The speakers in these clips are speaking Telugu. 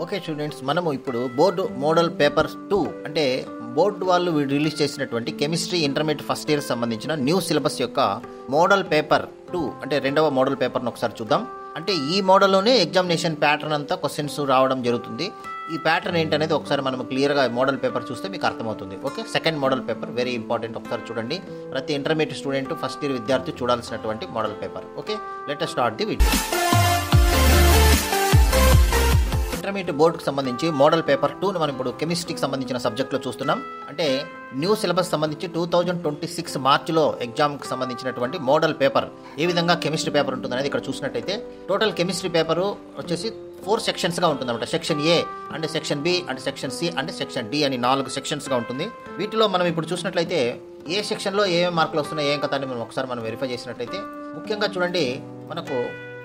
ఓకే స్టూడెంట్స్, మనము ఇప్పుడు బోర్డు మోడల్ పేపర్ 2 అంటే బోర్డు వాళ్ళు రిలీజ్ చేసినటువంటి కెమిస్ట్రీ ఇంటర్మీడియట్ ఫస్ట్ ఇయర్ సంబంధించిన న్యూ సిలబస్ యొక్క మోడల్ పేపర్ 2 అంటే రెండవ మోడల్ పేపర్ను ఒకసారి చూద్దాం. అంటే ఈ మోడల్లోనే ఎగ్జామినేషన్ ప్యాటర్న్ అంతా క్వశ్చన్స్ రావడం జరుగుతుంది. ఈ ప్యాటర్న్ ఏంటనేది ఒకసారి మనం క్లియర్గా మోడల్ పేపర్ చూస్తే మీకు అర్థమవుతుంది. Okay, second model paper very important, ఒకసారి చూడండి. ప్రతి ఇంటర్మీడియట్ స్టూడెంట్ ఫస్ట్ ఇయర్ విద్యార్థి చూడాల్సినటువంటి model paper. Okay, let us start the video. Intermediate బోర్డుకు సంబంధించి మోడల్ పేపర్ 2ను మనం ఇప్పుడు కెమిస్ట్రీకి సంబంధించిన సబ్జెక్ట్లో చూస్తున్నాం. అంటే న్యూ సిలబస్ సంబంధించి 2026 మార్చిలో ఎగ్జామ్కి సంబంధించినటువంటి మోడల్ పేపర్ ఏ విధంగా కెమిస్ట్రీ పేపర్ ఉంటుంది అనేది ఇక్కడ చూసినట్టయితే టోటల్ కెమిస్ట్రీ పేపరు వచ్చేసి 4 సెక్షన్స్గా ఉంటుందన్నమాట. సెక్షన్ ఏ అంటే సెక్షన్ బి అంటే సెక్షన్ సి అంటే సెక్షన్ డి అని 4 సెక్షన్స్గా ఉంటుంది. వీటిలో మనం ఇప్పుడు చూసినట్లయితే ఏ సెక్షన్లో ఏమేమి మార్కులు వస్తున్నాయి ఏం కథ అని మనం ఒకసారి వెరిఫై చేసినట్టయితే ముఖ్యంగా చూడండి, మనకు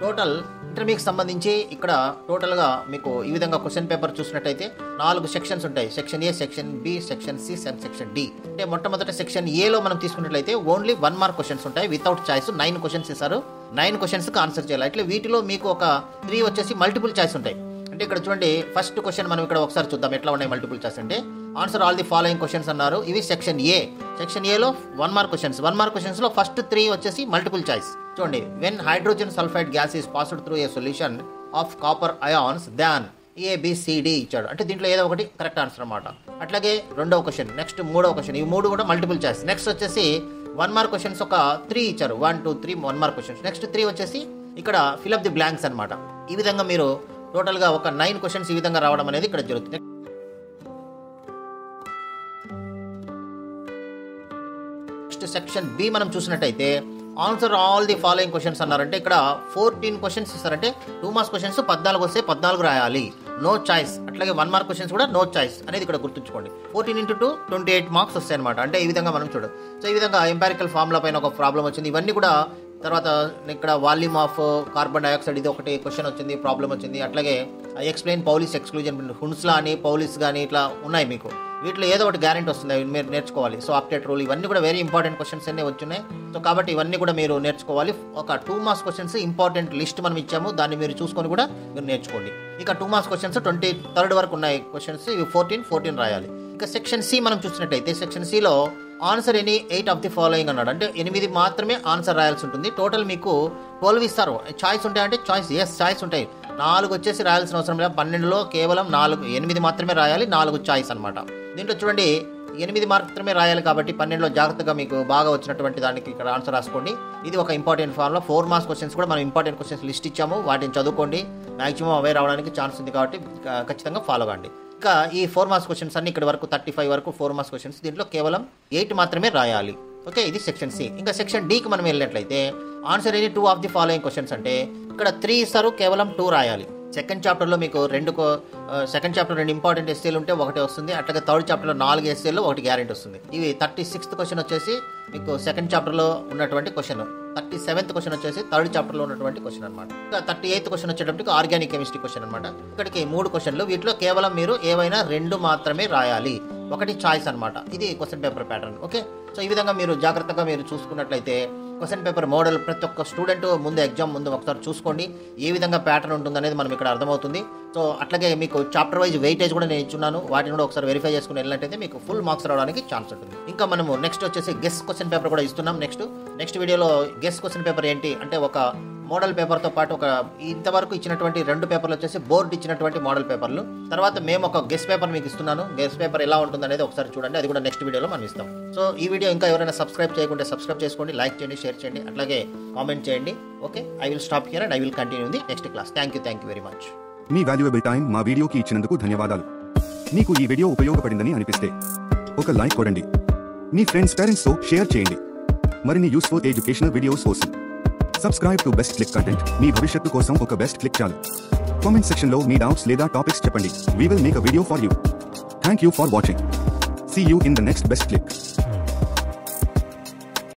టోటల్ ఇంటర్మీడియట్కి సంబంధించి ఇక్కడ టోటల్గా మీకు ఈ విధంగా క్వశ్చన్ పేపర్ చూసినట్టయితే 4 సెక్షన్స్ ఉంటాయి. Section A, section B, section C and section D. అంటే మొట్టమొదటి సెక్షన్ ఏలో మనం తీసుకున్నట్లయితే ఓన్లీ 1 మార్క్ క్వశ్చన్స్ ఉంటాయి వితౌట్ చాయిస్. 9 క్వశ్చన్స్ ఇస్తారు, 9 క్వశ్చన్స్కి ఆన్సర్ చేయాలి. అట్లా వీటిలో మీకు ఒక 3 వచ్చేసి మల్టిపుల్ చాయిస్ ఉంటాయి. అంటే ఇక్కడ చూడండి, ఫస్ట్ క్వశ్చన్ మనం ఇక్కడ ఒకసారి చూద్దాం ఎట్లా ఉన్నాయి మల్టిపుల్ చాయిస్ అంటే. Answer all the following questions అన్నారు. ఇవి సెక్షన్ ఏ. సెక్షన్ ఏలో 1 మార్క్ క్వశ్చన్స్. 1 మార్క్ క్వశ్చన్స్ లో ఫస్ట్ 3 వచ్చేసి మల్టిపుల్ చాయిస్. చూడండి, when hydrogen sulphide gas is passed through a solution of copper ions than ABCD ఇచ్చాడు. అంటే దీంట్లో ఏదో ఒకటి కరెక్ట్ ఆన్సర్ అన్నమాట. అట్లాగే రెండవ క్వశ్చన్, నెక్స్ట్ మూడవ క్వశ్చన్, ఇవి 3 కూడా మల్టిపుల్ చాయిస్. నెక్స్ట్ వచ్చేసి 1 మార్క్ క్వశ్చన్స్ ఒక 3 ఇచ్చారు. 1, 2, 3 1 మార్క్ క్వశ్చన్స్. నెక్స్ట్ 3 వచ్చేసి ఇక్కడ ఫిల్ అప్ ది బ్లాంక్స్ అనమాట. ఈ విధంగా మీరు టోటల్గా ఒక 9 క్వశ్చన్స్ ఈ విధంగా రావడం అనేది ఇక్కడ జరుగుతుంది. నెక్స్ట్ సెక్షన్ బి మనం చూసినట్టయితే answer all the following questions అన్నారంటే ఇక్కడ 14 క్వశ్చన్స్ ఇస్తారంటే 2 మార్క్స్ క్వశ్చన్స్ 14 వస్తే 14 రాయాలి, నో చాయిస్. అట్లాగే 1 మార్క్ క్వశ్చన్స్ కూడా నో చాయిస్ అనేది ఇక్కడ గుర్తుంచుకోండి. 14 into 2 28 మార్క్స్ వస్తాయి అనమాట. అంటే ఈ విధంగా మనం చూడు. సో ఈ విధంగా ఎంపారికల్ ఫార్ములా పైన ఒక ప్రాబ్లం వచ్చింది. ఇవన్నీ కూడా తర్వాత ఇక్కడ వాల్యూమ్ ఆఫ్ కార్బన్ డైఆక్సైడ్ ఇది ఒకటి క్వశ్చన్ వచ్చింది, ప్రాబ్లం వచ్చింది. అట్లాగే ఎక్స్ప్లెయిన్ పౌలిస్ ఎక్స్క్లూజన్, హున్స్లా అని పౌలిస్ కానీ ఇట్లా ఉన్నాయి మీకు. వీటిలో ఏదో ఒకటి గ్యారెంటీ వస్తుంది, మీరు నేర్చుకోవాలి. సో అప్డేట్ రూల్ ఇవన్నీ కూడా వెరీ ఇంపార్టెంట్ క్వశ్చన్స్ అన్నీ వచ్చున్నాయి. సో కాబట్టి ఇవన్నీ కూడా మీరు నేర్చుకోవాలి. ఒక 2 మార్క్స్ క్వశ్చన్స్ ఇంపార్టెంట్ లిస్ట్ మనం ఇచ్చాము, దాన్ని మీరు చూసుకొని కూడా మీరు నేర్చుకోండి. ఇక 2 మార్క్స్ క్వశ్చన్స్ 23rd వరకు ఉన్నాయి క్వశ్చన్స్. ఇవి 14 రాయాలి. ఇక సెక్షన్ సి మనం చూసినట్టయితే సెక్షన్ సిలో answer any 8 of the following అన్నాడు. అంటే 8 మాత్రమే ఆన్సర్ రాయాల్సి ఉంటుంది. టోటల్ మీకు 12 ఇస్తారు. చాయిస్ ఉంటాయంటే చాయిస్, ఎస్ చాయిస్ ఉంటాయి. 4 వచ్చేసి రాయాల్సిన అవసరం లేదు. 12లో కేవలం 8 మాత్రమే రాయాలి, 4 చాయిస్ అనమాట. దీంట్లో చూడండి 8 మాత్రమే రాయాలి కాబట్టి 12లో జాగ్రత్తగా మీకు బాగా వచ్చినటువంటి దానికి ఇక్కడ ఆన్సర్ రాసుకోండి. ఇది ఒక ఇంపార్టెంట్ ఫార్ములా. 4 మార్క్స్ క్వశ్చన్స్ కూడా మనం ఇంపార్టెంట్ క్వశ్చన్స్ లిస్ట్ ఇచ్చాము, వాటిని చదువుకోండి. మాక్సిమం అవే రావడానికి ఛాన్స్ ఉంది కాబట్టి ఖచ్చితంగా ఫాలో కండి. ఇంకా ఈ 4 మార్క్స్ క్వశ్చన్స్ అన్ని ఇక్కడ వరకు 35 వరకు 4 మార్క్స్ క్వశ్చన్స్, దీంట్లో కేవలం 8 మాత్రమే రాయాలి. ఓకే, ఇది సెక్షన్ సి. ఇంకా సెక్షన్ డికి మనం వెళ్ళినట్లయితే answer any 2 of the following questions అంటే ఇక్కడ 3 ఇస్తారు, కేవలం 2 రాయాలి. సెకండ్ చాప్టర్లో మీకు సెకండ్ చాప్టర్ 2 ఇంపార్టెంట్ ఎస్ఏలు ఉంటే 1 వస్తుంది. అట్లాగే థర్డ్ చాప్టర్లో 4 ఎస్ఏల్లో 1 గ్యారెంటీ వస్తుంది. ఇవి 36th క్వశ్చన్ వచ్చేసి మీకు సెకండ్ చాప్టర్లో ఉన్నటువంటి క్వశ్చన్, 37th క్వశ్చన్ వచ్చేసి థర్డ్ చాప్టర్లో ఉన్నటువంటి క్వశ్చన్ అనమాట. ఇంకా 38th క్వశ్చన్ వచ్చేటప్పటికి ఆర్గానిక్ కెమిస్ట్రీ క్వశ్చన్ అనమాట. ఇక్కడికి 3 క్వశ్చన్లు, వీటిలో కేవలం మీరు ఏవైనా 2 మాత్రమే రాయాలి, 1 చాయిస్ అనమాట. ఇది question paper pattern. Okay, so ఈ విధంగా మీరు జాగ్రత్తగా మీరు చూసుకున్నట్లయితే క్వశ్చన్ పేపర్ మోడల్ ప్రతి ఒక్క స్టూడెంట్ ముందు ఎగ్జామ్ ముందు ఒకసారి చూసుకోండి ఏ విధంగా ప్యాటర్న్ ఉంటుందనేది మనం ఇక్కడ అర్థమవుతుంది. సో అట్లాగే మీకు చాప్టర్ వైజ్ వెయిటేజ్ కూడా నేను ఇచ్చున్నాను, వాటిని కూడా ఒకసారి వెరిఫై చేసుకుని వెళ్ళినట్టయితే మీకు ఫుల్ మార్క్స్ రావడానికి ఛాన్స్ ఉంటుంది. ఇంకా మనము నెక్స్ట్ వచ్చేసి గెస్ క్వశ్చన్ పేపర్ కూడా ఇస్తున్నాం. నెక్స్ట్ వీడియోలో గెస్ క్వశ్చన్ పేపర్ ఏంటి అంటే ఒక మోడల్ పేపర్తో పాటు ఒక ఇంతవరకు ఇచ్చినటువంటి 2 పేపర్లు వచ్చేసి బోర్డు ఇచ్చినటువంటి మోడల్ పేపర్లు, తర్వాత మేము ఒక గెస్ పేపర్ మీకు ఇస్తున్నాను. గెస్ పేపర్ ఎలా ఉంటుంది అనేది ఒకసారి చూడండి, అది కూడా నెక్స్ట్ వీడియోలో మనం ఇస్తాం. సో ఈ వీడియో ఇంకా ఎవరైనా సబ్స్క్రైబ్ చేయకుంటే సబ్స్క్రైబ్ చేసుకోండి, లైక్ చేయండి, షేర్ చేయండి, అట్లాగే కామెంట్ చేయండి. Okay, I will stop here and I will continue in the next class. Thank you very much. Me valuable time మా వీడియోకి ఇచ్చినందుకు ధన్యవాదాలు. మీకు ఈ వీడియో ఉపయోగపడిందని అనిపిస్తే ఒక లైక్ కొడండి, మీ ఫ్రెండ్స్ పేరెంట్స్తో షేర్ చేయండి. మరిన్ని యూస్ఫుల్ ఎడ్యుకేషనల్ వీడియోస్ కోసం subscribe to best click content. మీ భవిష్యత్తు కోసం ఒక బెస్ట్ క్లిక్ చాలు. కామెంట్ సెక్షన్లో మీ డౌట్స్ లేదా టాపిక్స్ చెప్పండి. We will make a video for you. Thank you for watching. See you in the next best click.